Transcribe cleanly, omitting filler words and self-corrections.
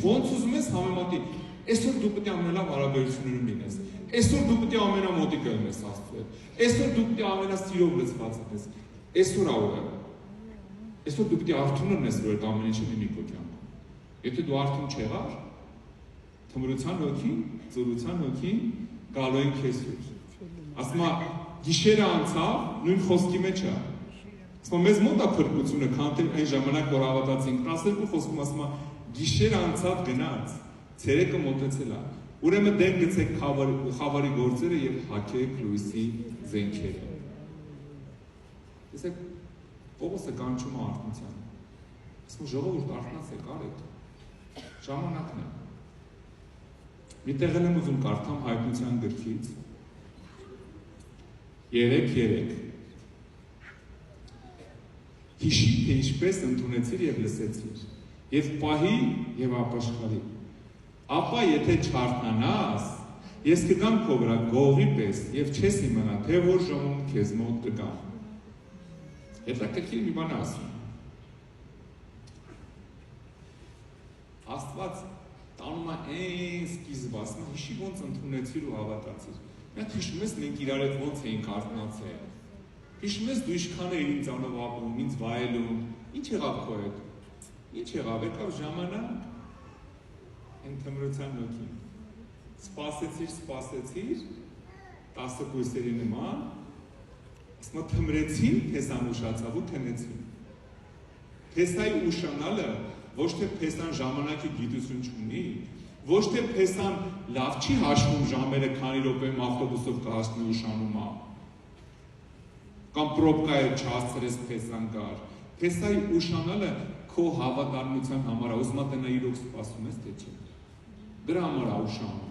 ոնց ուզում ես համեմատի, այսօր դու պետք է ամենալավ հարաբերություններում լինես, այսօր դու պետք է ամենամոտիկ լինես Աստծու հետ, այսօր դու պետք է ամենասիրով լցված լինես, այսօր աղը, այսօր դու պետք է արթուն լինես, որ այդ ամեն ինչը լինի քո կյանքում։ Եթե դու արթուն չեղար, թմրության հոգին, ծորության հոգին գալու են քեզ դուր։ Ասում է գիշերը անցավ, նույն խոսքի մեջ է։ Ասում է մեզ մոտ է փրկությունը, քան այն ժամանակ որ հավատացինք, 12 խոսքում ասում է գիշեր անցավ գնաց, ցերեկը մոտեցել է։ Ուրեմն դեն գցեք խավարի գործերը եւ հագեք լույսի զենքերը։ Տեսեք, Պողոսը կանչում է արթնության։ Ասում ժողովուրդ արթնացեք, արեք։ Ժամանակն է։ Մի տեղ եմ ուզում կարդամ Հայտնության գրքից 3:3 Հիշի, թե ինչպես ընդունեցիր եւ լսեցիր, եւ պահի եւ ապաշխարի։ Ապա եթե չարթնանաս, ես կգամ քո վրա գողի պես եւ չես իմանա, թե որ ժամում քեզ մոտ կգամ։ Հետաքրքիր մի բան ասում։ Աստված տանում է այն սկիզբը, ասում է հիշի ոնց ընդունեցիր ու հավատացիր։ Մենք հիշում ես մենք իրար հետ ոնց էինք արթնացել։ Հիշում ես դու ինչքան էիր ինձանով ապրում, ինձ վայելում, ինչ եղավ քո հետ։ Ինչ եղավ, եկավ ժամանակ այն թմրության հոգին։ Սպասեցիր, 10 կույսերի նման, ասում թմրեցին, Փեսան ուշացավ ու քնեցին։ Փեսայի ուշանալը ոչ թե Փեսան ժամանակի գիտություն չունի, ոչ թե Փեսան լավ չի հաշվում ժամերը, քանի րոպեում ավտոբուսով կհասնի ուշանում է։ Կամ պրոբկա է չհասցրես Փեսան գար։ Փեսայի ուշանալը քո հավատարմության համար է, ուզում ա տնա իրոք սպասում ես, թե չէ։ Դրա համար է ուշանում։